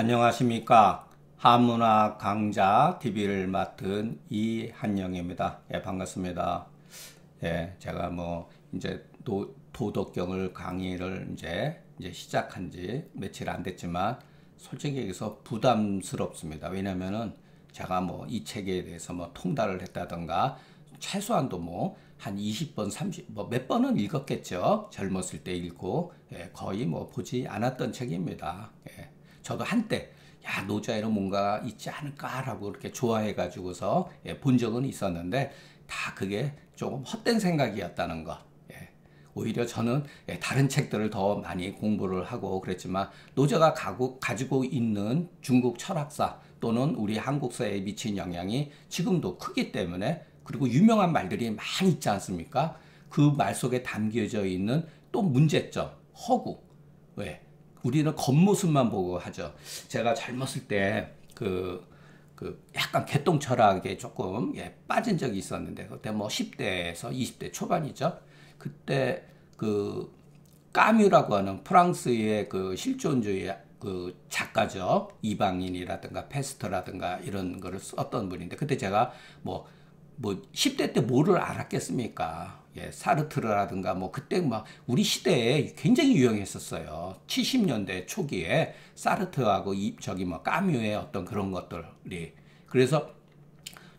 안녕하십니까. 한문학 강좌 TV를 맡은 이한영입니다. 예, 반갑습니다. 예, 제가 이제 도덕경을 강의를 이제 시작한 지 며칠 안 됐지만 솔직히 얘기해서 부담스럽습니다. 왜냐면은 제가 이 책에 대해서 통달을 했다던가 최소한도 한 20번, 30, 몇 번은 읽었겠죠. 젊었을 때 읽고, 예, 거의 보지 않았던 책입니다. 예. 저도 한때, 야, 노자에는 뭔가 있지 않을까라고 그렇게 좋아해가지고서, 예, 본 적은 있었는데, 다 그게 조금 헛된 생각이었다는 거. 예. 오히려 저는, 예, 다른 책들을 더 많이 공부를 하고 그랬지만, 노자가 가지고 있는 중국 철학사 또는 우리 한국사에 미친 영향이 지금도 크기 때문에, 그리고 유명한 말들이 많이 있지 않습니까? 그 말 속에 담겨져 있는 또 문제점, 허구. 왜? 우리는 겉모습만 보고 하죠. 제가 젊었을 때 약간 개똥 철학에 조금, 예, 빠진 적이 있었는데, 그때 10대에서 20대 초반이죠. 그때 까뮤라고 하는 프랑스의 실존주의 작가죠. 이방인이라든가 페스트라든가 이런 거를 썼던 분인데, 그때 제가 10대 때 뭐를 알았겠습니까? 예, 사르트르라든가 그때 우리 시대에 굉장히 유행했었어요. 70년대 초기에 사르트하고 까뮤의 어떤 그런 것들이. 그래서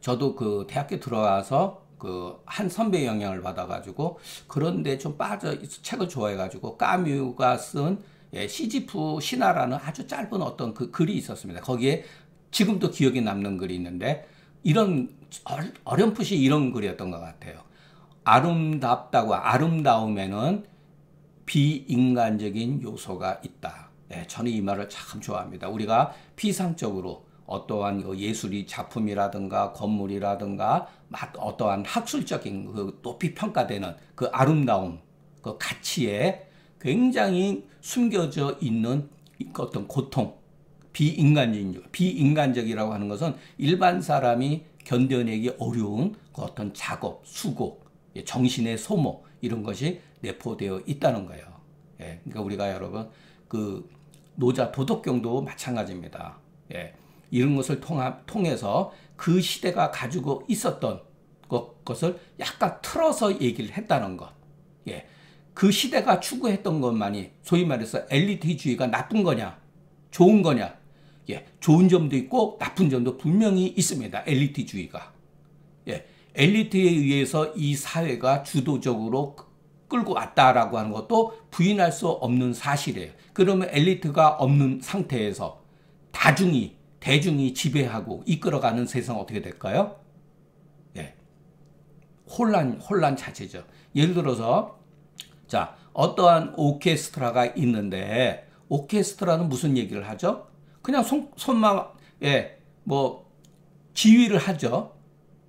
저도 대학교 들어와서 한 선배 영향을 받아가지고 그런데 좀 빠져 책을 좋아해가지고 까뮤가 쓴, 예, 시지프 신화라는 아주 짧은 어떤 글이 있었습니다. 거기에 지금도 기억에 남는 글이 있는데 어렴풋이 이런 글이었던 것 같아요. 아름다움에는 비인간적인 요소가 있다. 네, 저는 이 말을 참 좋아합니다. 우리가 피상적으로 어떠한 예술이 작품이라든가 건물이라든가 어떠한 학술적인 높이 평가되는 아름다움, 가치에 굉장히 숨겨져 있는 어떤 고통, 비인간적이라고 하는 것은 일반 사람이 견뎌내기 어려운 어떤 작업, 수고, 정신의 소모, 이런 것이 내포되어 있다는 거예요. 예, 그러니까 우리가 여러분, 노자 도덕경도 마찬가지입니다. 예, 이런 것을 통해서 그 시대가 가지고 있었던 것을 약간 틀어서 얘기를 했다는 것. 예, 그 시대가 추구했던 것만이 소위 말해서 엘리트주의가 나쁜 거냐, 좋은 거냐. 예, 좋은 점도 있고 나쁜 점도 분명히 있습니다. 엘리트주의가. 예, 엘리트에 의해서 이 사회가 주도적으로 끌고 왔다라고 하는 것도 부인할 수 없는 사실이에요. 그러면 엘리트가 없는 상태에서 대중이 지배하고 이끌어가는 세상 어떻게 될까요? 예, 혼란 자체죠. 예를 들어서 자, 어떠한 오케스트라가 있는데 오케스트라는 무슨 얘기를 하죠? 그냥 손만, 지휘를 하죠.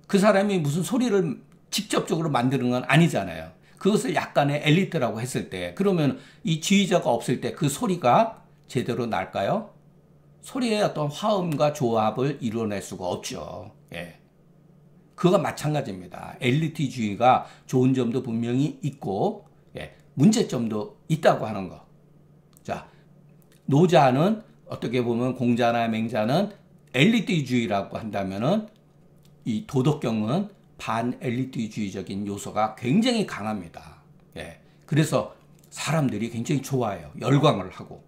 그 사람이 무슨 소리를 직접적으로 만드는 건 아니잖아요. 그것을 약간의 엘리트라고 했을 때, 그러면 이 지휘자가 없을 때 그 소리가 제대로 날까요? 소리의 어떤 화음과 조합을 이뤄낼 수가 없죠. 예. 그거가 마찬가지입니다. 엘리트주의가 좋은 점도 분명히 있고, 예, 문제점도 있다고 하는 거. 자, 노자는 어떻게 보면 공자나 맹자는 엘리트주의라고 한다면은 이 도덕경은 반엘리트주의적인 요소가 굉장히 강합니다. 예. 그래서 사람들이 굉장히 좋아해요. 열광을 하고.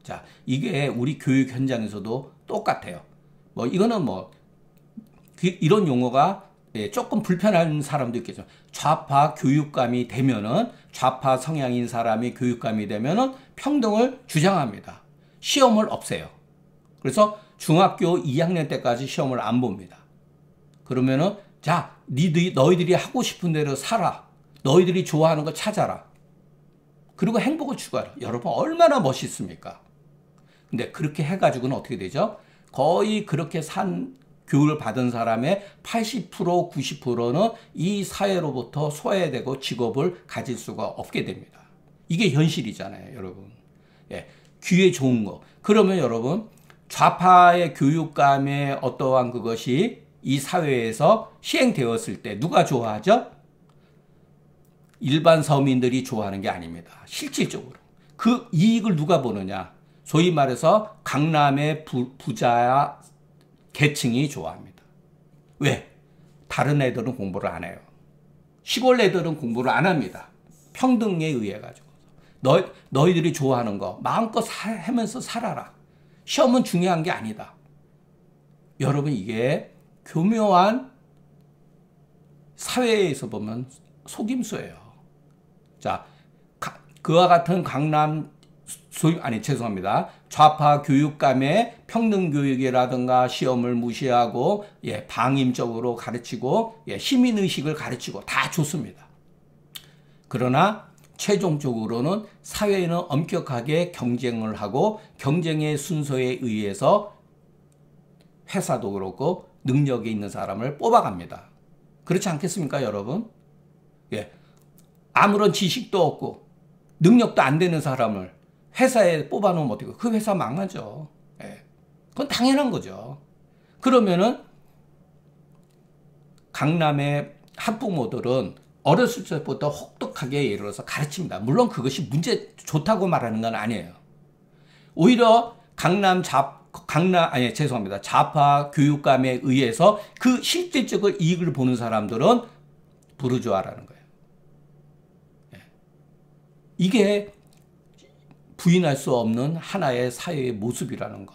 자, 이게 우리 교육 현장에서도 똑같아요. 이거는 이런 용어가, 예, 조금 불편한 사람도 있겠죠. 좌파 교육감이 되면은, 좌파 성향인 사람이 교육감이 되면은 평등을 주장합니다. 시험을 없애요. 그래서 중학교 2학년 때까지 시험을 안 봅니다. 그러면은, 자, 너희들이 하고 싶은 대로 살아. 너희들이 좋아하는 거 찾아라. 그리고 행복을 추구하라. 여러분, 얼마나 멋있습니까? 근데 그렇게 해가지고는 어떻게 되죠? 거의 그렇게 교육을 받은 사람의 80%, 90%는 이 사회로부터 소외되고 직업을 가질 수가 없게 됩니다. 이게 현실이잖아요, 여러분. 예, 귀에 좋은 거. 그러면 여러분, 좌파의 교육감의 어떠한 그것이 이 사회에서 시행되었을 때 누가 좋아하죠? 일반 서민들이 좋아하는 게 아닙니다. 실질적으로. 그 이익을 누가 보느냐? 소위 말해서 강남의 부자 계층이 좋아합니다. 왜? 다른 애들은 공부를 안 해요. 시골 애들은 공부를 안 합니다. 평등에 의해 가지고. 너희들이 좋아하는 거 마음껏 하면서 살아라. 시험은 중요한 게 아니다. 여러분, 이게 교묘한 사회에서 보면 속임수예요. 자, 그와 같은 강남 죄송합니다. 좌파 교육감의 평등교육이라든가 시험을 무시하고 방임적으로 가르치고 시민의식을 가르치고 다 좋습니다. 그러나 최종적으로는 사회는 엄격하게 경쟁을 하고 경쟁의 순서에 의해서 회사도 그렇고 능력이 있는 사람을 뽑아갑니다. 그렇지 않겠습니까, 여러분? 아무런 지식도 없고 능력도 안 되는 사람을 회사에 뽑아놓으면 어떻게, 그 회사 망하죠. 그건 당연한 거죠. 그러면은 강남의 학부모들은 어렸을 때부터 혹독하게 예를 들어서 가르칩니다. 물론 그것이 좋다고 말하는 건 아니에요. 오히려 좌파 교육감에 의해서 그 실질적인 이익을 보는 사람들은 부르주아라는 거예요. 이게 부인할 수 없는 하나의 사회의 모습이라는 것.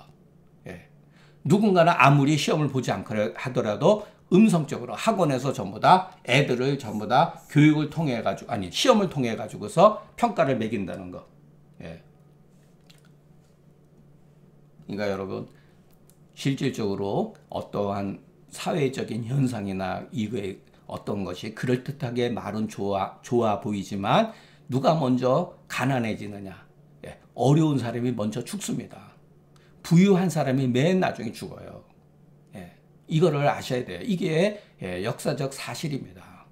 누군가는 아무리 시험을 보지 않고 하더라도 음성적으로 학원에서 애들을 전부 다 교육을 통해 가지고, 시험을 통해 가지고서 평가를 매긴다는 것. 그러니까 여러분, 실질적으로 어떠한 사회적인 현상이나 이거에 어떤 것이 그럴듯하게 말은 좋아 보이지만 누가 먼저 가난해지느냐? 어려운 사람이 먼저 죽습니다. 부유한 사람이 맨 나중에 죽어요. 이거를 아셔야 돼요. 이게 역사적 사실입니다.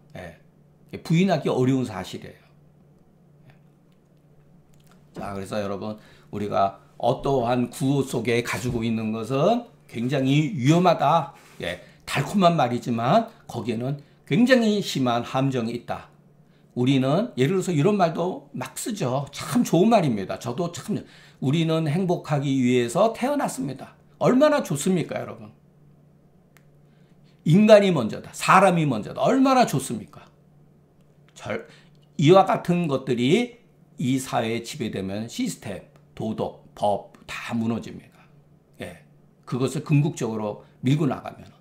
부인하기 어려운 사실이에요. 자, 그래서 여러분, 우리가 어떠한 구호 속에 가지고 있는 것은 굉장히 위험하다. 달콤한 말이지만 거기에는 굉장히 심한 함정이 있다. 우리는 예를 들어서 이런 말도 막 쓰죠. 참 좋은 말입니다. 저도 참, 우리는 행복하기 위해서 태어났습니다. 얼마나 좋습니까, 여러분? 인간이 먼저다. 사람이 먼저다. 얼마나 좋습니까? 이와 같은 것들이 이 사회에 지배되면 시스템, 도덕, 법 다 무너집니다. 그것을 궁극적으로 밀고 나가면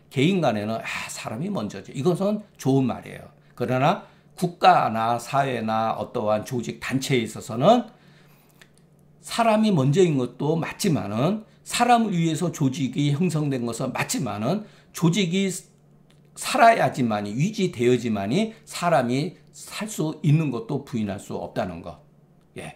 개인 간에는 사람이 먼저지. 이것은 좋은 말이에요. 그러나 국가나 사회나 어떠한 조직, 단체에 있어서는 사람이 먼저인 것도 맞지만은, 사람을 위해서 조직이 형성된 것은 맞지만은, 조직이 살아야지만이, 유지되어야지만이 사람이 살 수 있는 것도 부인할 수 없다는 것.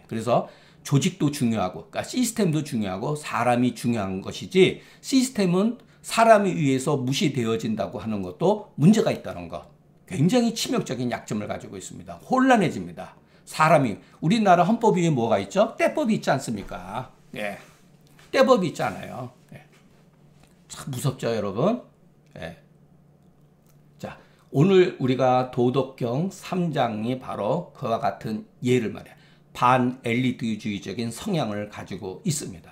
그래서 조직도 중요하고, 그러니까 시스템도 중요하고 사람이 중요한 것이지, 시스템은 사람에 의해서 무시되어진다고 하는 것도 문제가 있다는 것. 굉장히 치명적인 약점을 가지고 있습니다. 혼란해집니다. 우리나라 헌법 위에 뭐가 있죠? 떼법이 있지 않습니까? 떼법이 있잖아요. 참 무섭죠, 여러분? 자, 오늘 우리가 도덕경 3장이 바로 그와 같은 예를 말해요. 반엘리트주의적인 성향을 가지고 있습니다.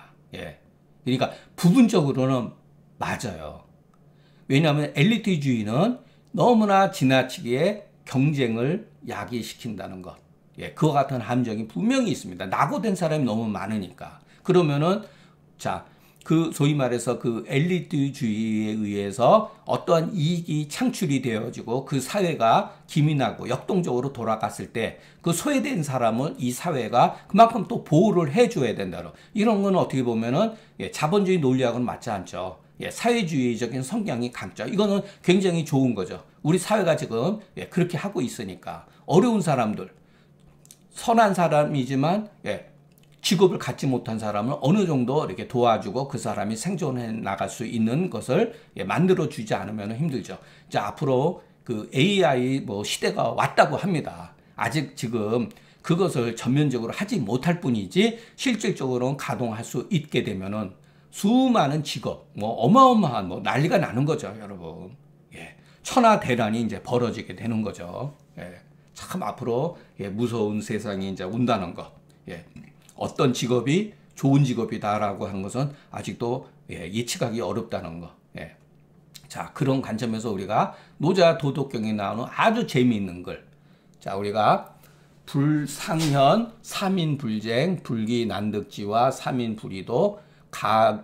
그러니까 부분적으로는 맞아요. 왜냐하면 엘리트주의는 너무나 지나치게 경쟁을 야기시킨다는 것. 그와 같은 함정이 분명히 있습니다. 낙오된 사람이 너무 많으니까. 그러면은, 소위 말해서 그 엘리트주의에 의해서 어떠한 이익이 창출이 되어지고 그 사회가 기민하고 역동적으로 돌아갔을 때 그 소외된 사람을 이 사회가 그만큼 또 보호를 해줘야 된다는, 이런 건 어떻게 보면은 자본주의 논리하고는 맞지 않죠. 사회주의적인 성향이 강죠. 이거는 굉장히 좋은 거죠. 우리 사회가 지금 그렇게 하고 있으니까 어려운 사람들, 선한 사람이지만 직업을 갖지 못한 사람을 어느 정도 이렇게 도와주고 그 사람이 생존해 나갈 수 있는 것을 만들어 주지 않으면 힘들죠. 이제 앞으로 그 AI 시대가 왔다고 합니다. 아직 지금 그것을 전면적으로 하지 못할 뿐이지 실질적으로 가동할 수 있게 되면은 수많은 직업, 어마어마한 난리가 나는 거죠, 여러분. 천하대란이 이제 벌어지게 되는 거죠. 참 앞으로 무서운 세상이 이제 온다는 것. 어떤 직업이 좋은 직업이다라고 하는 것은 아직도 예측하기 어렵다는 거. 예. 자, 그런 관점에서 우리가 노자 도덕경에 나오는 아주 재미있는 글. 자, 우리가 불상현, 삼인불쟁, 불기난득지와 삼인불의도,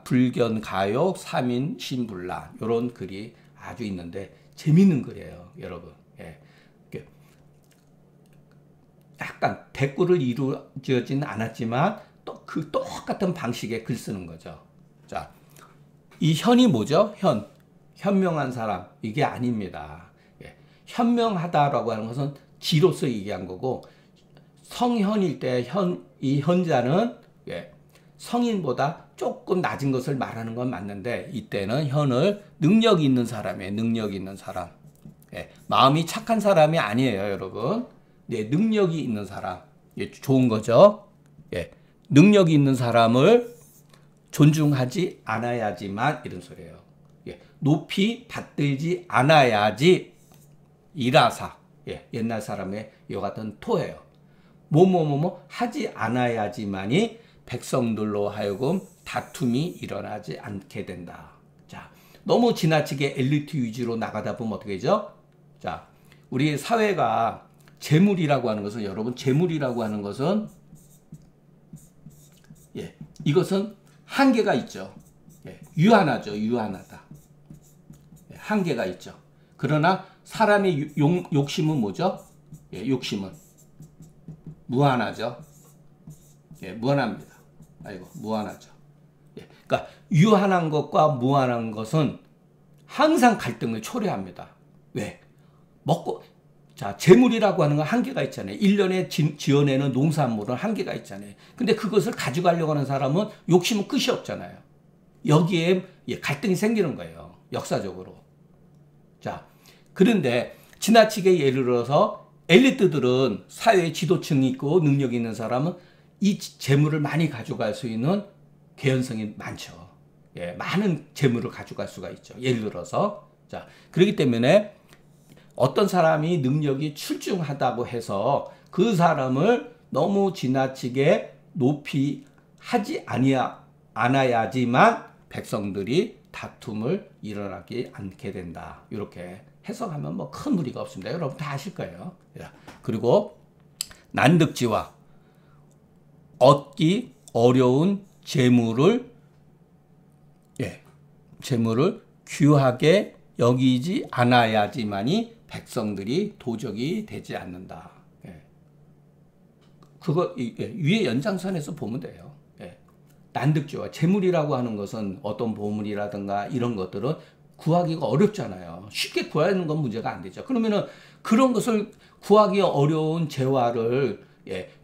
불견가욕, 삼인신불란 이런 글이 아주 있는데 재미있는 글이에요, 여러분. 예. 약간 대꾸를 이루어지진 않았지만 또 그 똑같은 방식의 글 쓰는 거죠. 자, 이 현이 뭐죠? 현명한 사람, 이게 아닙니다. 예. 현명하다라고 하는 것은 지로서 얘기한 거고, 성현일 때 이 현자는 성인보다 조금 낮은 것을 말하는 건 맞는데, 이때는 현을 능력 있는 사람이에요. 능력 있는 사람. 마음이 착한 사람이 아니에요, 여러분. 능력이 있는 사람. 좋은 거죠. 능력이 있는 사람을 존중하지 않아야지만, 이런 소리예요. 높이 받들지 않아야지 일하사. 옛날 사람의 요 같은 토예요. 하지 않아야지만이 백성들로 하여금 다툼이 일어나지 않게 된다. 자, 너무 지나치게 엘리트 위주로 나가다 보면 어떻게 되죠? 자, 우리 사회가 재물이라고 하는 것은, 여러분, 재물이라고 하는 것은, 이것은 한계가 있죠. 유한하죠. 유한하다. 한계가 있죠. 그러나 사람의 욕심은 뭐죠? 욕심은 무한하죠. 무한합니다. 무한하죠. 그러니까 유한한 것과 무한한 것은 항상 갈등을 초래합니다. 왜? 자, 재물이라고 하는 건 한계가 있잖아요. 1년에 지어내는 농산물은 한계가 있잖아요. 근데 그것을 가져가려고 하는 사람은 욕심은 끝이 없잖아요. 여기에 갈등이 생기는 거예요. 역사적으로. 자, 그런데 지나치게 예를 들어서 엘리트들은 사회의 지도층이 있고 능력 있는 사람은 이 재물을 많이 가져갈 수 있는 개연성이 많죠. 많은 재물을 가져갈 수가 있죠. 예를 들어서. 자, 그렇기 때문에 어떤 사람이 능력이 출중하다고 해서 그 사람을 너무 지나치게 높이 하지 않아야지만 백성들이 다툼을 일어나지 않게 된다. 이렇게 해석하면 뭐 큰 무리가 없습니다. 여러분 다 아실 거예요. 그리고 난득지와 얻기 어려운 재물을 귀하게 여기지 않아야지만이 백성들이 도적이 되지 않는다. 그거 위에 연장선에서 보면 돼요. 난득지와 재물이라고 하는 것은 어떤 보물이라든가 이런 것들은 구하기가 어렵잖아요. 쉽게 구하는 건 문제가 안 되죠. 그러면은 그런 것을 구하기 어려운 재화를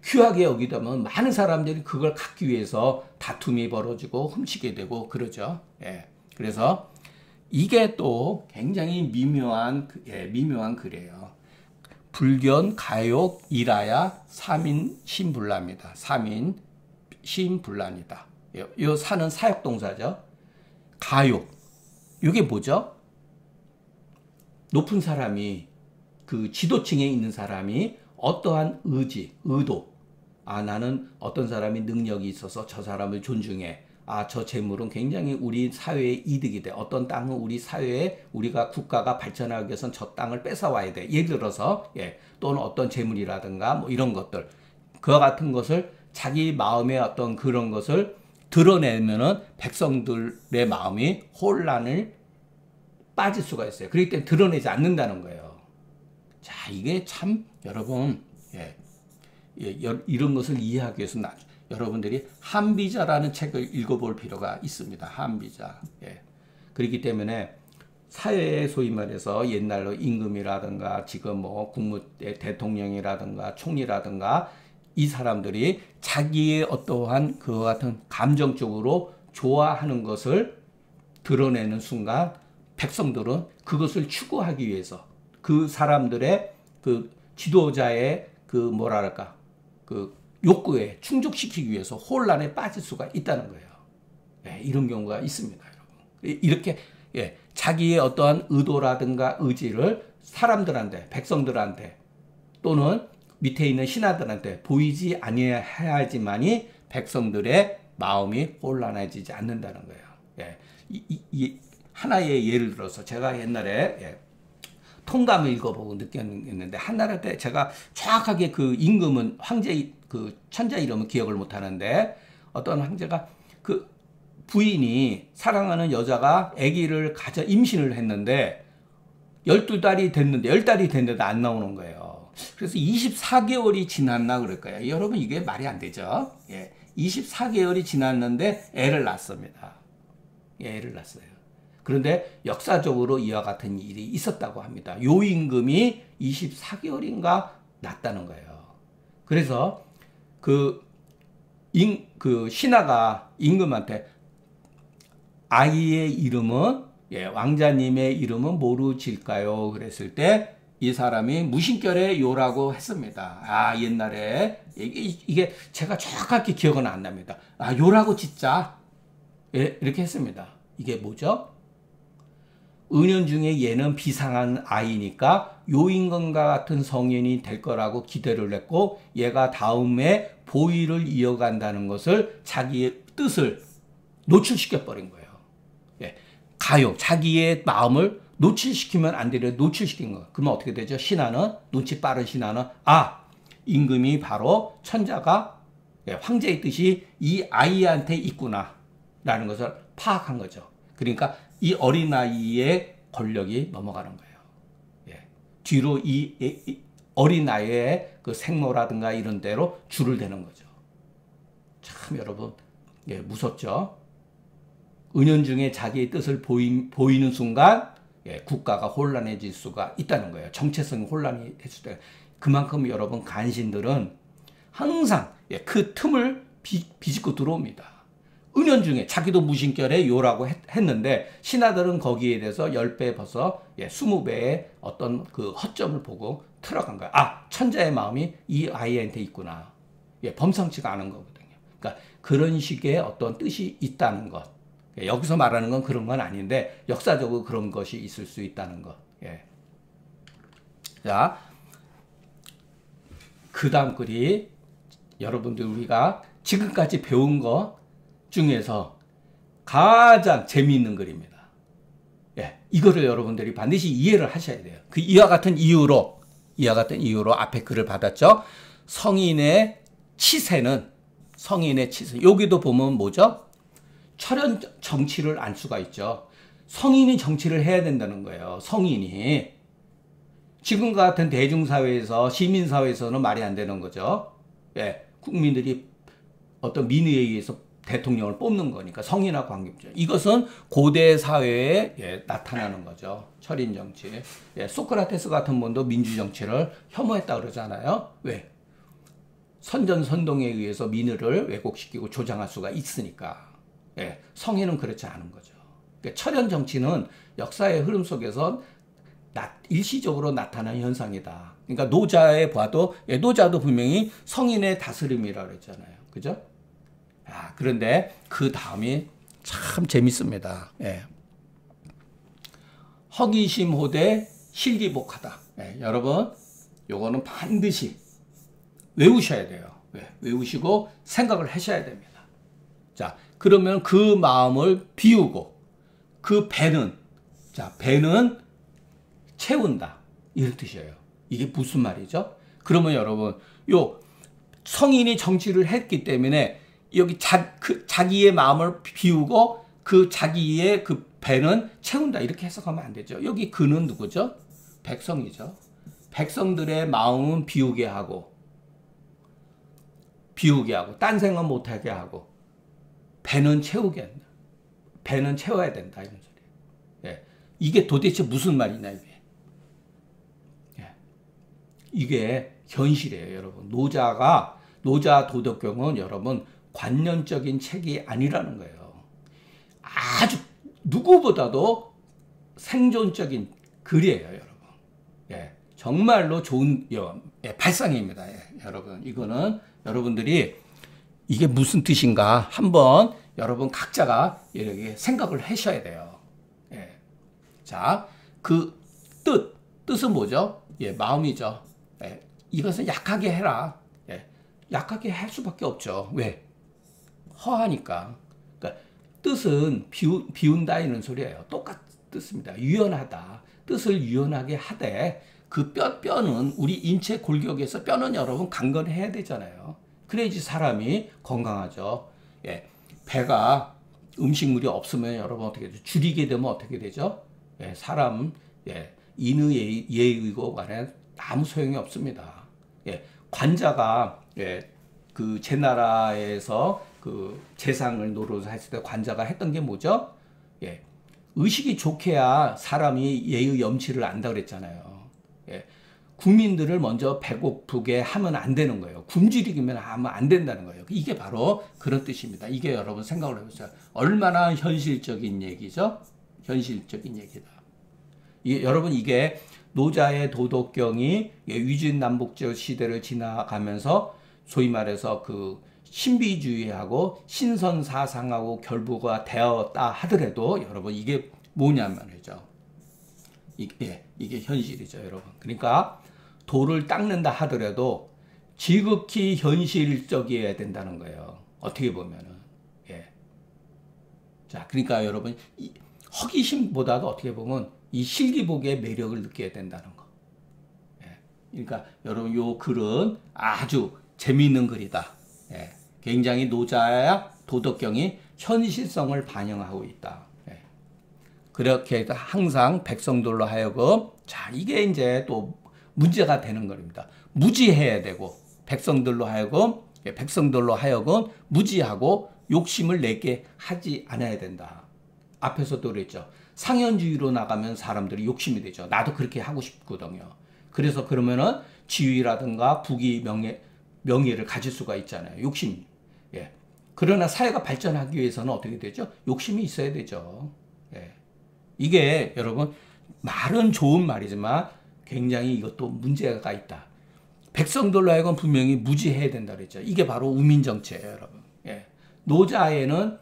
귀하게 여기다면 많은 사람들이 그걸 갖기 위해서 다툼이 벌어지고 훔치게 되고 그러죠. 그래서 이게 또 굉장히 미묘한 글이에요. 불견, 가욕, 일하야 삼인신불란입니다. 삼인신불란이다. 이 사는 사역동사죠. 가욕. 이게 뭐죠? 높은 사람이, 그 지도층에 있는 사람이 어떠한 의도. 나는 어떤 사람이 능력이 있어서 저 사람을 존중해. 저 재물은 굉장히 우리 사회에 이득이 돼. 어떤 땅은 우리 사회에, 우리가 국가가 발전하기 위해서는 저 땅을 뺏어와야 돼. 예를 들어서, 또는 어떤 재물이라든가 뭐 이런 것들. 그와 같은 것을 자기 마음의 어떤 그런 것을 드러내면은 백성들의 마음이 혼란을 빠질 수가 있어요. 그렇기 때문에 드러내지 않는다는 거예요. 자, 이게 참, 여러분, 이런 것을 이해하기 위해서 여러분들이 한비자라는 책을 읽어볼 필요가 있습니다. 한비자. 그렇기 때문에 사회에 소위 말해서 옛날로 임금이라든가 지금 뭐 대통령이라든가 총리라든가 이 사람들이 자기의 어떠한 그와 같은 감정적으로 좋아하는 것을 드러내는 순간 백성들은 그것을 추구하기 위해서 그 사람들의 그 지도자의 그 그 욕구에 충족시키기 위해서 혼란에 빠질 수가 있다는 거예요. 이런 경우가 있습니다, 여러분. 이렇게 자기의 어떠한 의도라든가 의지를 사람들한테, 백성들한테 또는 밑에 있는 신하들한테 보이지 아니해야지만이 백성들의 마음이 혼란해지지 않는다는 거예요. 예. 이 하나의 예를 들어서 제가 옛날에 통감을 읽어보고 느꼈는데 한나라 때 제가 정확하게 그 임금은 황제 그 천자 이름은 기억을 못하는데 어떤 황제가 그 부인이 사랑하는 여자가 아기를 가져 임신을 했는데 12달이 됐는데 10달이 됐는데도 안 나오는 거예요. 그래서 24개월이 지났나 그럴 거예요. 여러분 이게 말이 안 되죠. 24개월이 지났는데 애를 낳습니다. 애를 낳았어요. 그런데 역사적으로 이와 같은 일이 있었다고 합니다. 요 임금이 24개월인가 낳았다는 거예요. 그래서 그 신하가 임금한테 아이의 이름은 왕자님의 이름은 뭐로 지을까요? 그랬을 때 이 사람이 무심결에 요라고 했습니다. 아, 옛날에 이게 제가 정확하게 기억은 안 납니다. 아, 요라고 짓자. 이렇게 했습니다. 이게 뭐죠? 은연중에 얘는 비상한 아이니까 요임금과 같은 성인이 될 거라고 기대를 했고 얘가 다음에 보위를 이어간다는 것을 자기의 뜻을 노출시켜 버린 거예요. 가요. 자기의 마음을 노출시키면 안 되려 노출시킨 거예요. 그러면 어떻게 되죠? 신하는 눈치 빠른 신하는 임금이 바로 천자가 황제의 뜻이 이 아이한테 있구나 라는 것을 파악한 거죠. 그러니까 이 어린 아이의 권력이 넘어가는 거예요. 뒤로 이 어린 아이의 그 생모라든가 이런 데로 줄을 대는 거죠. 참 여러분 무섭죠. 은연중에 자기의 뜻을 보이는 순간 국가가 혼란해질 수가 있다는 거예요. 정체성이 혼란이 될 수도 있어요. 그만큼 여러분 간신들은 항상 그 틈을 비집고 들어옵니다. 은연중에 자기도 무심결에 요라고 했는데 신하들은 거기에 대해서 10배 벌써 20배의 어떤 그 허점을 보고 들어간 거야. 아, 천자의 마음이 이 아이한테 있구나. 범상치가 않은 거거든요. 그러니까 그런 식의 어떤 뜻이 있다는 것. 여기서 말하는 건 그런 건 아닌데 역사적으로 그런 것이 있을 수 있다는 것. 자, 그 다음 글이 여러분들 우리가 지금까지 배운 것 중에서 가장 재미있는 글입니다. 이거를 여러분들이 반드시 이해를 하셔야 돼요. 그 이와 같은 이유로 앞에 글을 받았죠. 성인의 치세는 여기도 보면 뭐죠? 철현 정치를 알 수가 있죠. 성인이 정치를 해야 된다는 거예요. 성인이. 지금과 같은 대중사회에서 시민사회에서는 말이 안 되는 거죠. 국민들이 어떤 민의에 의해서 대통령을 뽑는 거니까 성인하고 관계없죠. 이것은 고대 사회에 나타나는 거죠. 철인 정치. 소크라테스 같은 분도 민주정치를 혐오했다 그러잖아요. 왜? 선전선동에 의해서 민의를 왜곡시키고 조장할 수가 있으니까. 성인은 그렇지 않은 거죠. 그러니까 철현 정치는 역사의 흐름 속에서 일시적으로 나타난 현상이다. 그러니까 노자에 봐도 노자도 분명히 성인의 다스림이라고 그랬잖아요. 그죠? 그런데 그 다음이 참 재밌습니다. 허기심호대 실기복하다. 여러분 요거는 반드시 외우셔야 돼요. 외우시고 생각을 하셔야 됩니다. 자, 그러면 그 마음을 비우고 그 배는 채운다. 이런 뜻이에요. 이게 무슨 말이죠? 그러면 여러분 요 성인이 정치를 했기 때문에 여기 자기의 마음을 비우고 그 자기의 그 배는 채운다. 이렇게 해석하면 안 되죠. 여기 그는 누구죠? 백성이죠. 백성들의 마음은 비우게 하고 딴 생각 못하게 하고 배는 채우게 한다. 배는 채워야 된다. 이런 소리예요. 이게 도대체 무슨 말이냐 이게. 이게 현실이에요, 여러분. 노자 도덕경은 여러분 관념적인 책이 아니라는 거예요. 아주 누구보다도 생존적인 글이에요, 여러분. 정말로 좋은 발상입니다, 여러분. 이거는 여러분들이 이게 무슨 뜻인가 한번 여러분 각자가 이렇게 생각을 하셔야 돼요. 자, 그 뜻은 뭐죠? 마음이죠. 이것은 약하게 해라. 약하게 할 수밖에 없죠. 왜? 허하니까. 그러니까 뜻은 비운다 이런 소리예요. 똑같습니다. 유연하다. 뜻을 유연하게 하되 그 뼈는 우리 인체 골격에서 뼈는 여러분 강건해야 되잖아요. 그래야지 사람이 건강하죠. 예, 배가 음식물이 없으면 여러분 어떻게 되죠? 줄이게 되면 어떻게 되죠? 예, 사람 인의 예의고 간에 아무 소용이 없습니다. 예, 관자가 그 제 나라에서 그 재상을 노릇했을 때 관자가 했던 게 뭐죠? 예, 의식이 좋게야 사람이 예의 염치를 안다 그랬잖아요. 예, 국민들을 먼저 배고프게 하면 안 되는 거예요. 굶주리기만 하면 안 된다는 거예요. 이게 바로 그런 뜻입니다. 이게 여러분 생각을 해보세요. 얼마나 현실적인 얘기죠? 현실적인 얘기다. 여러분 이게 노자의 도덕경이 위주남북제 시대를 지나가면서 소위 말해서 그 신비주의하고 신선사상하고 결부가 되었다 하더라도 여러분 이게 뭐냐면 말이죠. 이게 현실이죠, 여러분. 그러니까 돌을 닦는다 하더라도 지극히 현실적이어야 된다는 거예요. 어떻게 보면은. 예. 자, 그러니까 여러분 이 허기심보다도 어떻게 보면 이 실기복의 매력을 느껴야 된다는 거. 예. 그러니까 여러분 요 글은 아주 재미있는 글이다. 예. 굉장히 노자의 도덕경이 현실성을 반영하고 있다. 예. 그렇게 해서 항상 백성들로 하여금 자 이게 이제 또 문제가 되는 겁니다. 무지해야 되고 백성들로 하여금 무지하고 욕심을 내게 하지 않아야 된다. 앞에서도 그랬죠. 상현주의로 나가면 사람들이 욕심이 되죠. 나도 그렇게 하고 싶거든요. 그래서 그러면은 지위라든가 부귀 명예를 가질 수가 있잖아요. 욕심. 예. 그러나 사회가 발전하기 위해서는 어떻게 되죠? 욕심이 있어야 되죠. 예. 이게 여러분 말은 좋은 말이지만 굉장히 이것도 문제가 있다. 백성들로 하여금 분명히 무지해야 된다 그랬죠. 이게 바로 우민정치예요, 여러분. 예. 노자에는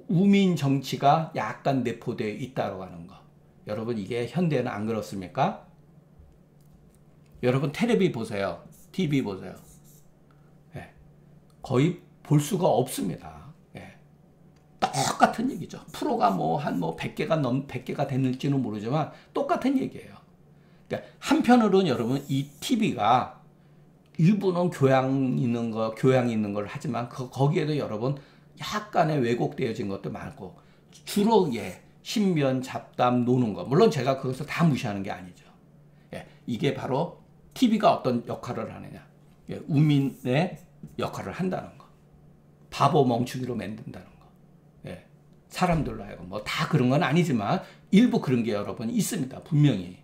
우민정치가 약간 내포되어 있다고 하는 거. 여러분 이게 현대는 안 그렇습니까? 여러분 텔레비 보세요. TV 보세요. 예. 거의 볼 수가 없습니다. 예. 똑같은 얘기죠. 프로가 한 100개가 됐는지는 모르지만 똑같은 얘기예요. 그러니까 한편으로는 여러분 이 TV가 일부는 교양 있는 걸 하지만 거기에도 여러분 약간의 왜곡되어진 것도 많고 주로 신변 잡담 노는 거 물론 제가 그것을 다 무시하는 게 아니죠. 예, 이게 바로 TV가 어떤 역할을 하느냐 우민의 역할을 한다는 거 바보 멍충이로 만든다는 거 예, 사람들로 하여금 다 그런 건 아니지만 일부 그런 게 여러분 있습니다. 분명히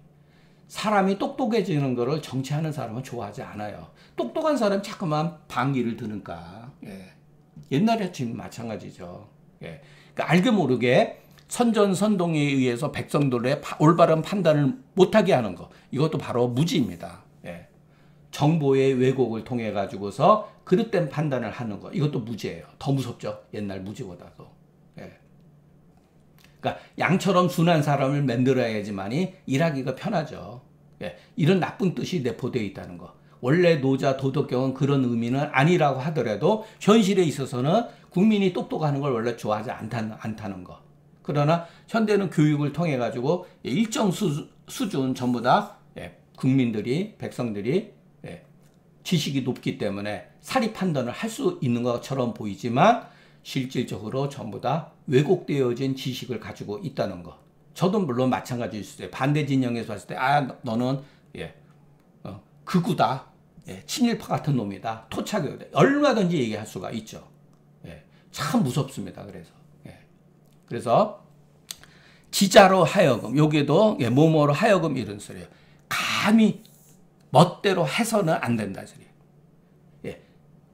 사람이 똑똑해지는 거를 정치하는 사람은 좋아하지 않아요. 똑똑한 사람이 자꾸만 방귀를 드니까 옛날에 지금 마찬가지죠. 예. 그러니까 알게 모르게 선전선동에 의해서 백성들의 올바른 판단을 못하게 하는 거. 이것도 바로 무지입니다. 예. 정보의 왜곡을 통해 가지고서 그릇된 판단을 하는 거. 이것도 무지예요. 더 무섭죠. 옛날 무지보다도. 예. 그러니까 양처럼 순한 사람을 만들어야지만이 일하기가 편하죠. 예. 이런 나쁜 뜻이 내포되어 있다는 거. 원래 노자 도덕경은 그런 의미는 아니라고 하더라도 현실에 있어서는 국민이 똑똑하는 걸 원래 좋아하지 않다는 거. 그러나 현대는 교육을 통해 가지고 일정 수준 전부 다 국민들이 백성들이 지식이 높기 때문에 사리 판단을 할 수 있는 것처럼 보이지만 실질적으로 전부 다 왜곡되어진 지식을 가지고 있다는 거. 저도 물론 마찬가지일 수 있어요. 반대 진영에서 봤을 때 너는 극우다. 친일파 같은 놈이다. 토착이다. 얼마든지 얘기할 수가 있죠. 참 무섭습니다. 그래서 지자로 하여금 여기도 뭐뭐로 하여금 이런 소리예요. 감히 멋대로 해서는 안 된다 소리예요.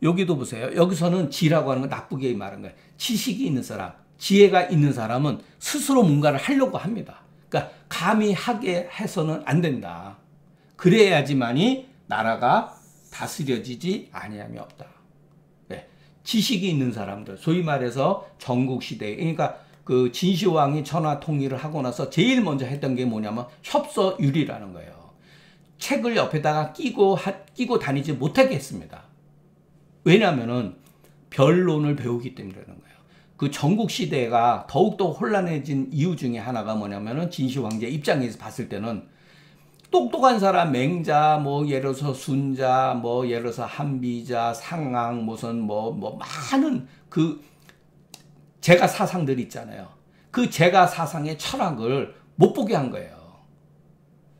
여기도 보세요. 여기서는 지라고 하는 건 나쁘게 말한 거예요. 지식이 있는 사람, 지혜가 있는 사람은 스스로 뭔가를 하려고 합니다. 그러니까 감히 하게 해서는 안 된다. 그래야지만이 나라가 다스려지지 아니함이 없다. 지식이 있는 사람들, 소위 말해서 전국시대, 그러니까 그 진시황이 천하 통일을 하고 나서 제일 먼저 했던 게 뭐냐면 협서율이라는 거예요. 책을 옆에다가 끼고 다니지 못하게 했습니다. 왜냐하면은 변론을 배우기 때문에 그러는 거예요. 그 전국 시대가 더욱더 혼란해진 이유 중에 하나가 뭐냐면은 진시 황제 입장에서 봤을 때는 똑똑한 사람 맹자 뭐 예를 들어서 순자 뭐 예를 들어서 한비자 상왕 무슨 뭐 많은 그 제가 사상들이 있잖아요. 그 제가 사상의 철학을 못 보게 한 거예요.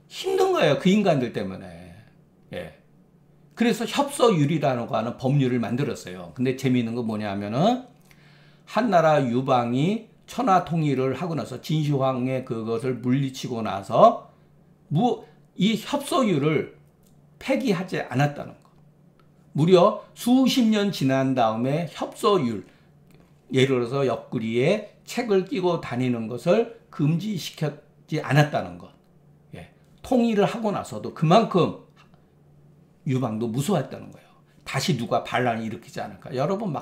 힘든 거예요. 그 인간들 때문에. 예. 그래서 협서율이라는 거 하는 법률을 만들었어요. 근데 재미있는 건 뭐냐 하면은 한나라 유방이 천하 통일을 하고 나서 진시황의 그것을 물리치고 나서 이 협서율을 폐기하지 않았다는 것. 무려 수십 년 지난 다음에 협서율, 예를 들어서 옆구리에 책을 끼고 다니는 것을 금지시켰지 않았다는 것. 예. 통일을 하고 나서도 그만큼 유방도 무서워했다는 거예요. 다시 누가 반란을 일으키지 않을까. 여러분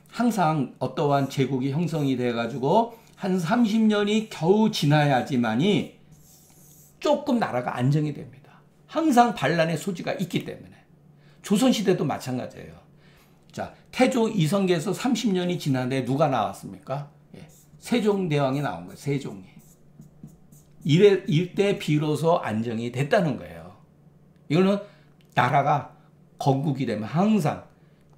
항상 어떠한 제국이 형성이 돼가지고 한 30년이 겨우 지나야지만이 조금 나라가 안정이 됩니다. 항상 반란의 소지가 있기 때문에. 조선시대도 마찬가지예요. 자, 태조 이성계에서 30년이 지났는데 누가 나왔습니까? 예, 세종대왕이 나온 거예요. 세종이. 이때 비로소 안정이 됐다는 거예요. 이거는 나라가 건국이 되면 항상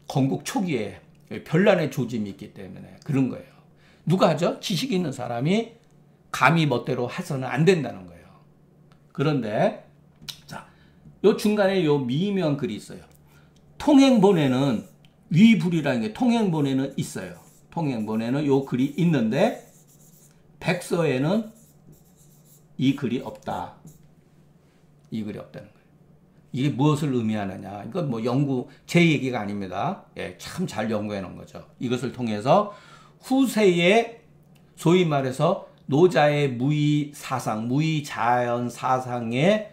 건국 초기에 변란의 조짐이 있기 때문에 그런 거예요. 누가 하죠? 지식 있는 사람이 감히 멋대로 해서는 안 된다는 거예요. 그런데 자, 요 중간에 요 미묘한 글이 있어요. 통행본에는 위불이라는 게 통행본에는 있어요. 통행본에는 요 글이 있는데 백서에는 이 글이 없다. 이 글이 없다는 거예요. 이게 무엇을 의미하느냐. 이건 뭐 제 얘기가 아닙니다. 예, 참 잘 연구해 놓은 거죠. 이것을 통해서 후세의 소위 말해서 노자의 무의 사상, 무의 자연 사상에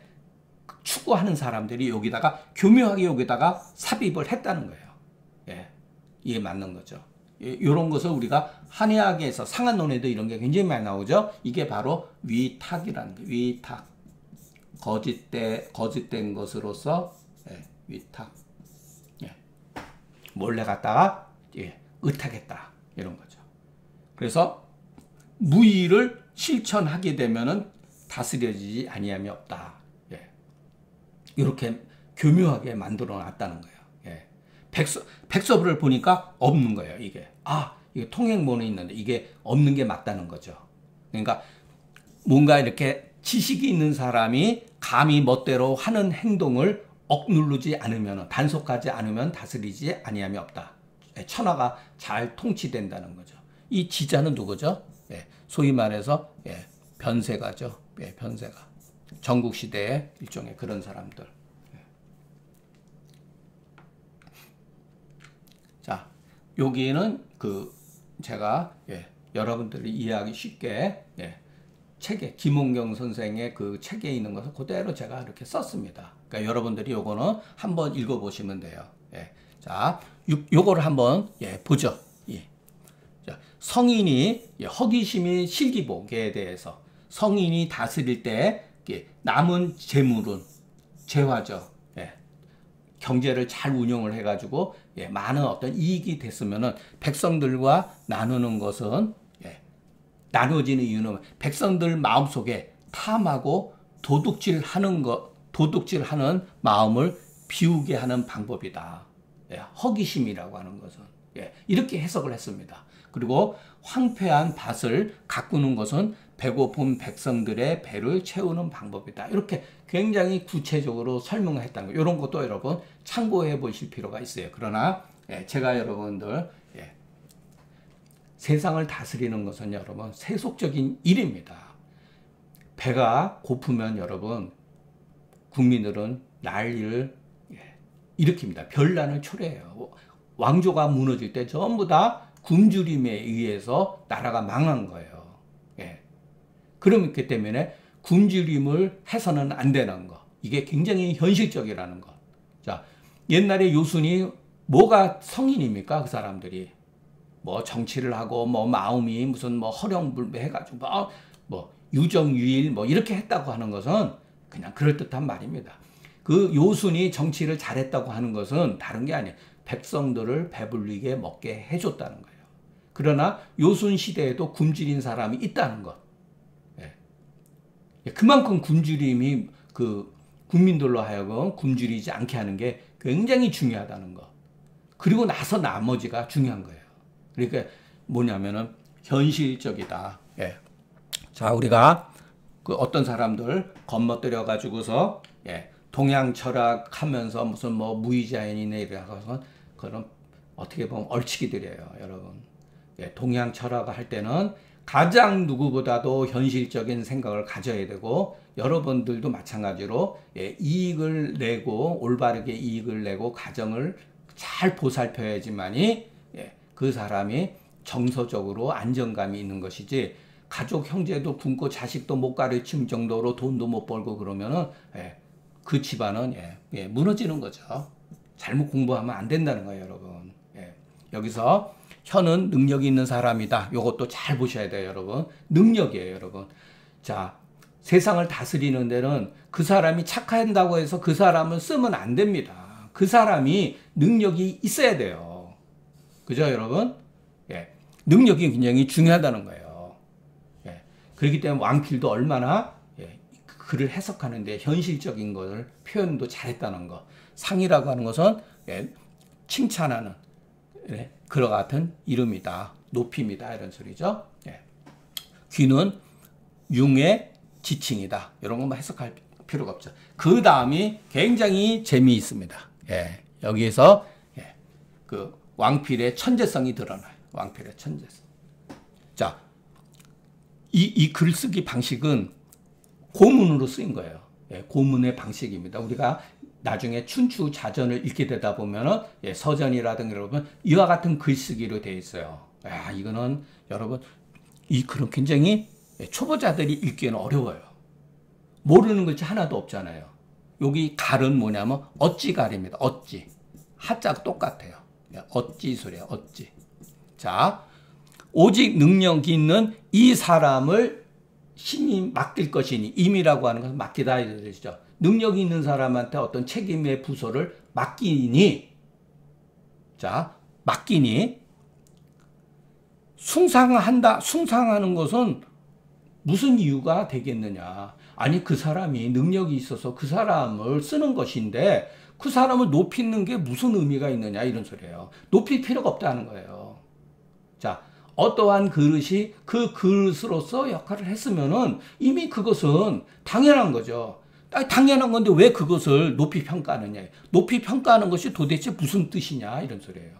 추구하는 사람들이 여기다가 교묘하게 여기다가 삽입을 했다는 거예요. 예, 이게 맞는 거죠. 이런 것을 우리가 한의학에서 상한론에도 이런 게 굉장히 많이 나오죠. 이게 바로 위탁이라는 거예요. 위탁. 거짓된 것으로서 위탁. 예. 몰래 갖다가 의탁했다. 이런 거죠. 그래서 무의를 실천하게 되면은 다스려지지 아니함이 없다. 예. 이렇게 교묘하게 만들어 놨다는 거예요. 예. 백서를 보니까 없는 거예요. 이게 통행본에 있는데 이게 없는 게 맞다는 거죠. 그러니까 뭔가 이렇게 지식이 있는 사람이 감히 멋대로 하는 행동을 억누르지 않으면, 단속하지 않으면 다스리지 아니함이 없다. 천하가 잘 통치된다는 거죠. 이 지자는 누구죠? 소위 말해서 변세가죠. 변세가. 전국시대의 일종의 그런 사람들. 자, 여기는 제가 여러분들이 이해하기 쉽게 책에 김홍경 선생의 그 책에 있는 것을 그대로 제가 이렇게 썼습니다. 그러니까 여러분들이 요거는 한번 읽어보시면 돼요. 자, 요거를 한번 보죠. 자, 성인이 허기심이 실기복에 대해서 성인이 다스릴 때 남은 재물은 재화죠. 경제를 잘 운영을 해가지고 많은 어떤 이익이 됐으면은 백성들과 나누는 것은 나누어지는 이유는 백성들 마음속에 탐하고 도둑질하는 마음을 비우게 하는 방법이다. 허기심이라고 하는 것은 이렇게 해석을 했습니다. 그리고 황폐한 밭을 가꾸는 것은 배고픈 백성들의 배를 채우는 방법이다. 이렇게 굉장히 구체적으로 설명을 했다는 거예요. 이런 것도 여러분 참고해 보실 필요가 있어요. 그러나 제가 여러분들 세상을 다스리는 것은 여러분 세속적인 일입니다. 배가 고프면 여러분 국민들은 난리를 일으킵니다. 변란을 초래해요. 왕조가 무너질 때 전부 다 굶주림에 의해서 나라가 망한 거예요. 그렇기 때문에 굶주림을 해서는 안 되는 거. 이게 굉장히 현실적이라는 거. 자, 옛날에 요순이 뭐가 성인입니까? 그 사람들이. 뭐 정치를 하고 뭐 마음이 무슨 뭐 허령불배해가지고 뭐 유정유일 뭐 이렇게 했다고 하는 것은 그냥 그럴듯한 말입니다. 그 요순이 정치를 잘했다고 하는 것은 다른 게 아니에요. 백성들을 배불리게 먹게 해줬다는 거예요. 그러나 요순 시대에도 굶주린 사람이 있다는 것. 그만큼 굶주림이 그 국민들로 하여금 굶주리지 않게 하는 게 굉장히 중요하다는 것. 그리고 나서 나머지가 중요한 거예요. 그러니까 뭐냐면은 현실적이다. 예. 자, 우리가 그 어떤 사람들 건너뜨려 가지고서 동양 철학하면서 무슨 뭐 무의자연이네 이래서 그런 어떻게 보면 얼치기들이에요, 여러분. 동양 철학을 할 때는 가장 누구보다도 현실적인 생각을 가져야 되고, 여러분들도 마찬가지로 이익을 내고 올바르게 이익을 내고 가정을 잘 보살펴야지만이 그 사람이 정서적으로 안정감이 있는 것이지, 가족 형제도 굶고 자식도 못 가르칠 정도로 돈도 못 벌고 그러면은 그 집안은 무너지는 거죠. 잘못 공부하면 안 된다는 거예요, 여러분. 여기서 혀는 능력이 있는 사람이다. 이것도 잘 보셔야 돼요, 여러분. 능력이에요, 여러분. 자, 세상을 다스리는 데는 그 사람이 착한다고 해서 그 사람을 쓰면 안 됩니다. 그 사람이 능력이 있어야 돼요. 그죠, 여러분? 능력이 굉장히 중요하다는 거예요. 그렇기 때문에 왕필도 얼마나 글을 해석하는데 현실적인 것을 표현도 잘했다는 거. 상이라고 하는 것은 칭찬하는 그와 같은 이름이다. 높임이다. 이런 소리죠. 귀는 융의 지칭이다. 이런 것만 해석할 필요가 없죠. 그 다음이 굉장히 재미있습니다. 여기에서 그 왕필의 천재성이 드러나요. 왕필의 천재성. 자, 이 글쓰기 방식은 고문으로 쓰인 거예요. 고문의 방식입니다. 우리가 나중에 춘추자전을 읽게 되다 보면은 서전이라든가 보면 이와 같은 글쓰기로 되어 있어요. 이거는 여러분 이 글은 굉장히 초보자들이 읽기에는 어려워요. 모르는 글자 하나도 없잖아요. 여기 갈은 뭐냐면 어찌갈입니다. 어찌. 하자가 똑같아요. 어찌 소리야. 어찌. 자, 오직 능력이 있는 이 사람을 신이 맡길 것이니, 임이라고 하는 것은 맡기다 이러죠. 능력이 있는 사람한테 어떤 책임의 부서를 맡기니, 자, 맡기니, 숭상한다. 숭상하는 것은 무슨 이유가 되겠느냐. 아니, 그 사람이 능력이 있어서 그 사람을 쓰는 것인데, 그 사람을 높이는 게 무슨 의미가 있느냐, 이런 소리예요. 높일 필요가 없다는 거예요. 자, 어떠한 그릇이 그 그릇으로서 역할을 했으면은 이미 그것은 당연한 거죠. 당연한 건데 왜 그것을 높이 평가하느냐. 높이 평가하는 것이 도대체 무슨 뜻이냐, 이런 소리예요.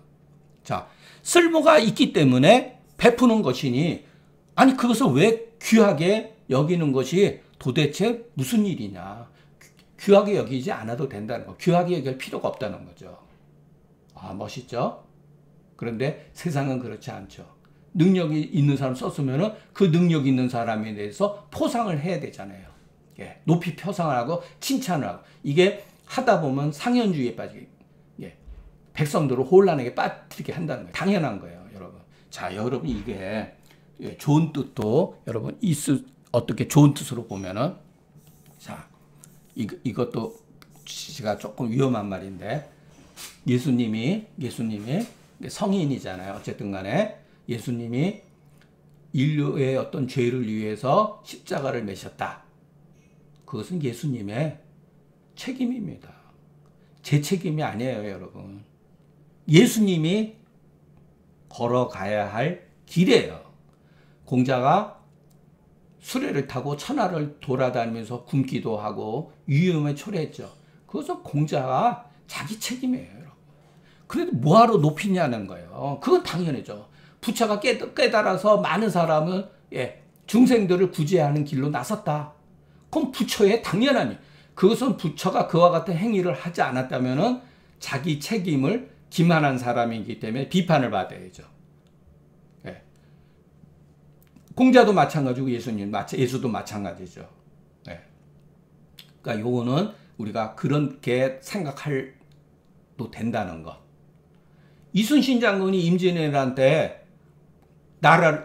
자, 쓸모가 있기 때문에 베푸는 것이니, 아니, 그것을 왜 귀하게 여기는 것이 도대체 무슨 일이냐. 귀하게 여기지 않아도 된다는 거. 귀하게 여길 필요가 없다는 거죠. 멋있죠? 그런데 세상은 그렇지 않죠. 능력이 있는 사람 썼으면은 그 능력 있는 사람에 대해서 포상을 해야 되잖아요. 높이 표상을 하고 칭찬을 하고. 이게 하다 보면 상현주의에 빠지게, 백성들을 혼란하게 빠뜨리게 한다는 거예요. 당연한 거예요, 여러분. 자, 여러분 이게 좋은 뜻도 여러분 어떻게 좋은 뜻으로 보면은, 자, 이것도 제가 조금 위험한 말인데, 예수님이 성인이잖아요. 어쨌든 간에 예수님이 인류의 어떤 죄를 위해서 십자가를 매셨다. 그것은 예수님의 책임입니다. 제 책임이 아니에요, 여러분. 예수님이 걸어가야 할 길이에요. 공자가 수레를 타고 천하를 돌아다니면서 굶기도 하고 위험에 초래했죠. 그것은 공자가 자기 책임이에요, 여러분. 그래도 뭐하러 높이냐는 거예요. 그건 당연하죠. 부처가 깨달아서 많은 사람은 중생들을 구제하는 길로 나섰다. 그럼 부처의 당연함이, 그것은 부처가 그와 같은 행위를 하지 않았다면은 자기 책임을 기만한 사람이기 때문에 비판을 받아야죠. 공자도 마찬가지고 예수도 마찬가지죠. 그러니까 요거는 우리가 그렇게 생각해도 된다는 것. 이순신 장군이 임진왜란때 나라를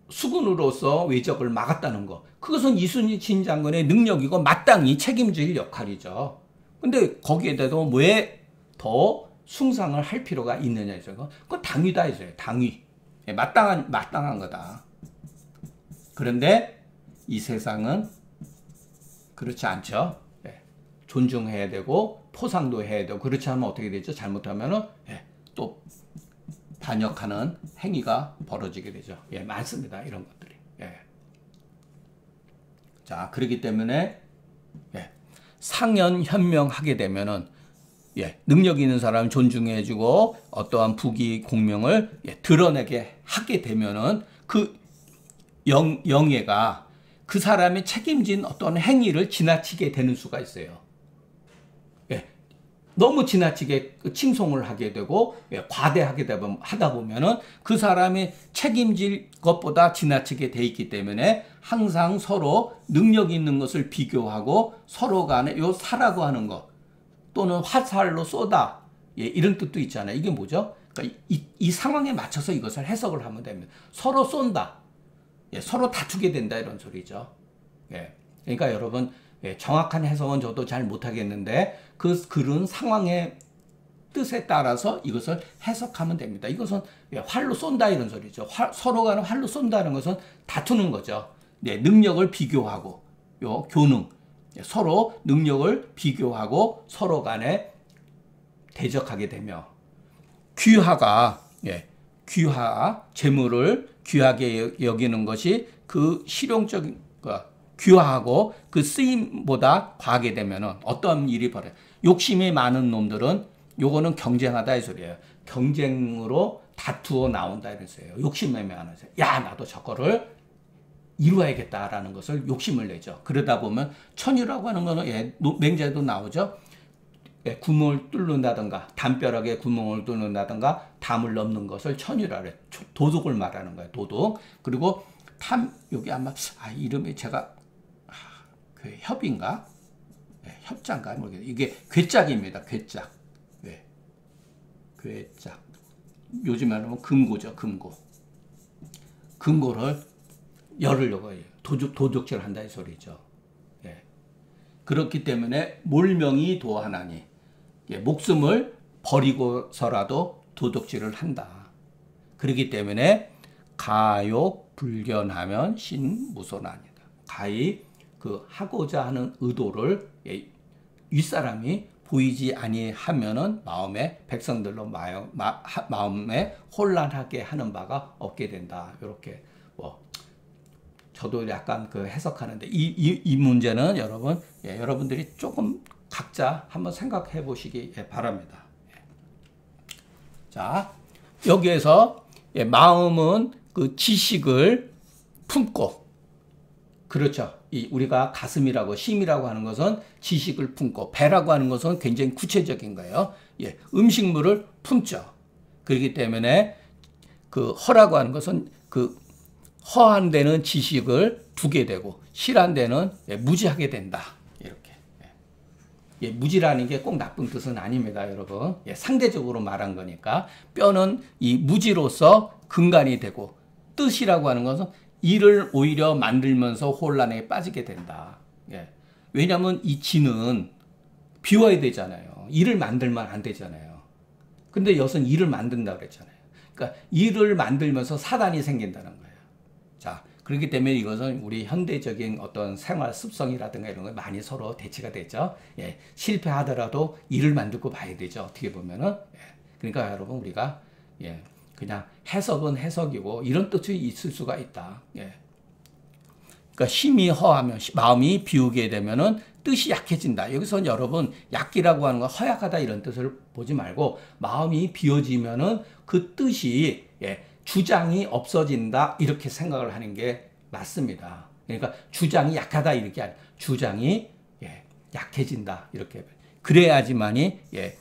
수군으로서 외적을 막았다는 거. 그것은 이순신 장군의 능력이고 마땅히 책임질 역할이죠. 근데 거기에 대해서 왜 더 숭상을 할 필요가 있느냐 해서 그건 당위다 해서요. 당위. 예, 마땅한 거다. 그런데 이 세상은 그렇지 않죠. 예, 존중해야 되고 포상도 해야 되고 그렇지 않으면 어떻게 되죠? 잘못하면은 예, 또 반역하는 행위가 벌어지게 되죠. 예, 많습니다. 이런 것들이. 예. 자, 그렇기 때문에 예, 상연 현명하게 되면은 예, 능력 있는 사람 존중해주고 어떠한 부귀 공명을 예, 드러내게 하게 되면은 그 영예가 그 사람이 책임진 어떤 행위를 지나치게 되는 수가 있어요. 예, 너무 지나치게 칭송을 하게 되고 예, 과대하게 하다 보면은 그 사람이 책임질 것보다 지나치게 돼 있기 때문에 항상 서로 능력 있는 것을 비교하고 서로 간에 요 사라고 하는 것 또는 화살로 쏘다 예, 이런 뜻도 있잖아요. 이게 뭐죠? 그러니까 이 상황에 맞춰서 이것을 해석을 하면 됩니다. 서로 쏜다. 예, 서로 다투게 된다 이런 소리죠. 예, 그러니까 여러분 예, 정확한 해석은 저도 잘 못하겠는데 그 글은 상황의 뜻에 따라서 이것을 해석하면 됩니다. 이것은 예, 활로 쏜다 이런 소리죠. 서로 간에 활로 쏜다는 것은 다투는 거죠. 네, 능력을 비교하고 요 교능 예, 서로 능력을 비교하고 서로 간에 대적하게 되며 귀하가 예, 재물을 귀하게 여기는 것이 그 실용적인 귀하고 그 쓰임보다 과하게 되면은 어떤 일이 벌어요. 욕심이 많은 놈들은 요거는 경쟁하다 이 소리예요. 경쟁으로 다투어 나온다 이런 소리예요. 욕심이 많아서 야 나도 저거를 이루어야겠다라는 것을 욕심을 내죠. 그러다 보면 천유라고 하는 거는 예, 맹자에도 나오죠. 예, 구멍을 뚫는다든가 담벼락에 구멍을 뚫는다든가 담을 넘는 것을 천유라 그래. 도둑을 말하는 거예요. 도둑. 그리고 여기 아마 이름이 제가 그 협인가? 예, 협자인가 모르겠어요. 이게 괴짝입니다. 괴짝. 예. 괴짝. 요즘에 하면 금고죠. 금고. 금고를 열으려고 해요. 도둑질 한다 이 소리죠. 예. 그렇기 때문에 몰명이 도하나니 예, 목숨을 버리고서라도 도둑질을 한다. 그렇기 때문에 가욕 불견하면 신무소나니다. 가히 그 하고자 하는 의도를 예, 윗사람이 보이지 아니하면은 마음에 백성들로 마음에 혼란하게 하는 바가 없게 된다. 이렇게 뭐 저도 약간 그 해석하는데 이 문제는 여러분 예, 여러분들이 조금 각자 한번 생각해 보시기 바랍니다. 자, 여기에서 예, 마음은 그 지식을 품고 그렇죠. 우리가 가슴이라고 심이라고 하는 것은 지식을 품고 배라고 하는 것은 굉장히 구체적인 거예요. 예, 음식물을 품죠. 그렇기 때문에 그 허라고 하는 것은 그 허한 데는 지식을 두게 되고 실한 데는 예, 무지하게 된다. 이렇게. 예, 무지라는 게 꼭 나쁜 뜻은 아닙니다, 여러분. 예, 상대적으로 말한 거니까 뼈는 이 무지로서 근간이 되고 뜻이라고 하는 것은 일을 오히려 만들면서 혼란에 빠지게 된다. 예. 왜냐하면 이 지는 비워야 되잖아요. 일을 만들면 안 되잖아요. 근데 여기서는 일을 만든다고 그랬잖아요. 그러니까 일을 만들면서 사단이 생긴다는 거예요. 자, 그렇기 때문에 이것은 우리 현대적인 어떤 생활 습성이라든가 이런 거 많이 서로 대치가 되죠. 예. 실패하더라도 일을 만들고 봐야 되죠. 어떻게 보면은. 예. 그러니까 여러분 우리가 예. 그냥 해석은 해석이고 이런 뜻이 있을 수가 있다. 예. 그러니까 심이 허하면 마음이 비우게 되면은 뜻이 약해진다. 여기서는 여러분 약기라고 하는 건 허약하다 이런 뜻을 보지 말고 마음이 비워지면은 그 뜻이 예, 주장이 없어진다 이렇게 생각을 하는 게 맞습니다. 그러니까 주장이 약하다 이렇게 아니라 주장이 예, 약해진다 이렇게 그래야지만이 예,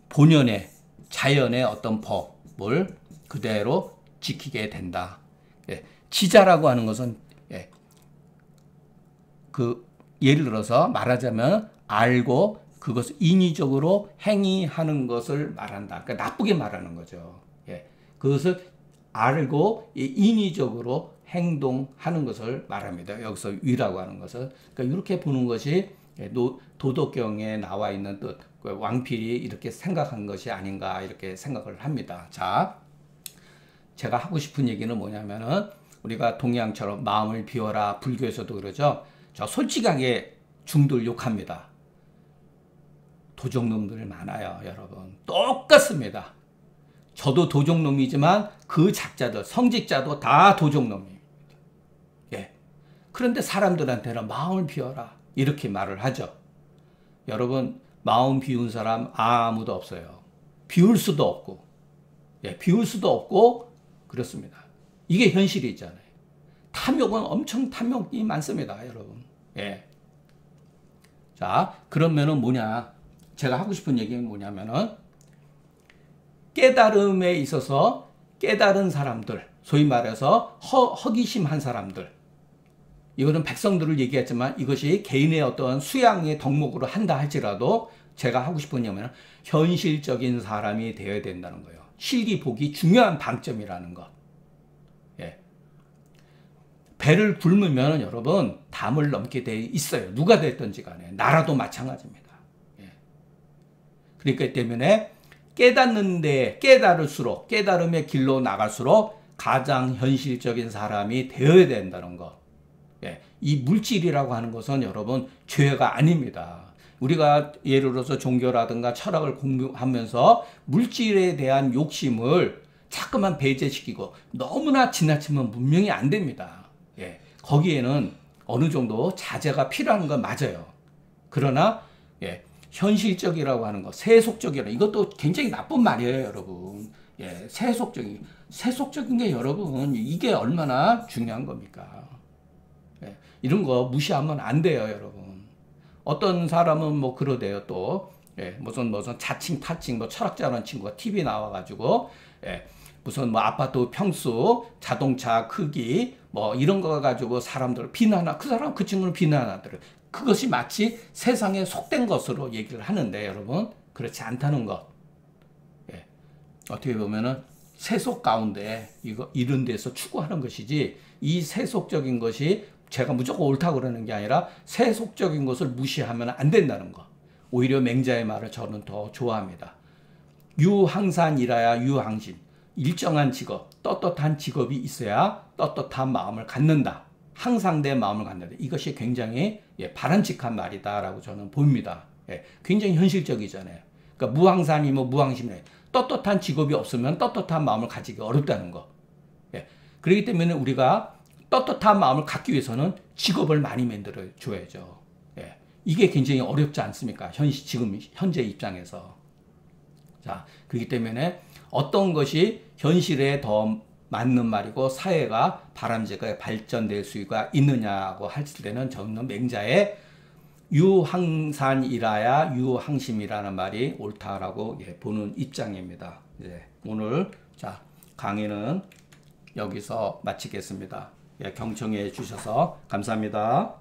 본연의 자연의 어떤 법을 그대로 지키게 된다. 예, 지자라고 하는 것은 예, 그 예를 들어서 말하자면 알고 그것을 인위적으로 행위하는 것을 말한다. 그러니까 나쁘게 말하는 거죠. 예, 그것을 알고 인위적으로 행동하는 것을 말합니다. 여기서 위라고 하는 것을 그러니까 이렇게 보는 것이 도덕경에 나와 있는 뜻, 왕필이 이렇게 생각한 것이 아닌가 이렇게 생각을 합니다. 자, 제가 하고 싶은 얘기는 뭐냐면은 우리가 동양처럼 마음을 비워라, 불교에서도 그러죠. 저 솔직하게 중들 욕합니다. 도적놈들 많아요, 여러분. 똑같습니다. 저도 도적놈이지만 그 작자들, 성직자도 다 도적놈입니다. 예. 그런데 사람들한테는 마음을 비워라 이렇게 말을 하죠. 여러분, 마음 비운 사람 아무도 없어요. 비울 수도 없고, 예, 비울 수도 없고 그렇습니다. 이게 현실이잖아요. 탐욕은 엄청 탐욕이 많습니다, 여러분. 예. 자, 그러면은 뭐냐? 제가 하고 싶은 얘기는 뭐냐면은 깨달음에 있어서 깨달은 사람들, 소위 말해서 허기심한 사람들, 이거는 백성들을 얘기했지만 이것이 개인의 어떤 수양의 덕목으로 한다 할지라도 제가 하고 싶은 얘기는 현실적인 사람이 되어야 된다는 거예요. 실기복이 중요한 방점이라는 것. 예. 배를 굶으면 여러분 담을 넘게 돼 있어요. 누가 됐든지 간에. 나라도 마찬가지입니다. 예. 그러니까 때문에 깨닫는데 깨달을수록 깨달음의 길로 나갈수록 가장 현실적인 사람이 되어야 된다는 것. 예. 이 물질이라고 하는 것은 여러분 죄가 아닙니다. 우리가 예를 들어서 종교라든가 철학을 공부하면서 물질에 대한 욕심을 자꾸만 배제시키고 너무나 지나치면 분명히 안 됩니다. 예. 거기에는 어느 정도 자제가 필요한 건 맞아요. 그러나 예. 현실적이라고 하는 거, 세속적이라 이것도 굉장히 나쁜 말이에요, 여러분. 예, 세속적인 게 여러분 이게 얼마나 중요한 겁니까? 예, 이런 거 무시하면 안 돼요, 여러분. 어떤 사람은 뭐 그러대요, 또. 예, 무슨 자칭 타칭 뭐 철학자라는 친구가 TV에 나와가지고 예, 무슨 뭐 아파트 평수, 자동차 크기 뭐 이런 거 가지고 사람들 비난하, 그 친구는 비난하더래요. 그것이 마치 세상에 속된 것으로 얘기를 하는데 여러분 그렇지 않다는 것. 예. 어떻게 보면은 세속 가운데 이런 데서 추구하는 것이지 이 세속적인 것이 제가 무조건 옳다고 그러는 게 아니라 세속적인 것을 무시하면 안 된다는 것. 오히려 맹자의 말을 저는 더 좋아합니다. 유항산이라야 유항신. 일정한 직업, 떳떳한 직업이 있어야 떳떳한 마음을 갖는다. 항상된 마음을 갖는다. 이것이 굉장히 바람직한 말이다라고 저는 봅니다. 예, 굉장히 현실적이잖아요. 그러니까 무항산이면 무항심이에요. 떳떳한 직업이 없으면 떳떳한 마음을 가지기 어렵다는 거. 예, 그렇기 때문에 우리가 떳떳한 마음을 갖기 위해서는 직업을 많이 만들어 줘야죠. 예, 이게 굉장히 어렵지 않습니까? 지금 현재 입장에서. 자, 그렇기 때문에 어떤 것이 현실에 더 맞는 말이고 사회가 바람직하게 발전될 수가 있느냐고 할 때는 저는 맹자의 유항산이라야 유항심이라는 말이 옳다라고 보는 입장입니다. 오늘 자 강의는 여기서 마치겠습니다. 경청해 주셔서 감사합니다.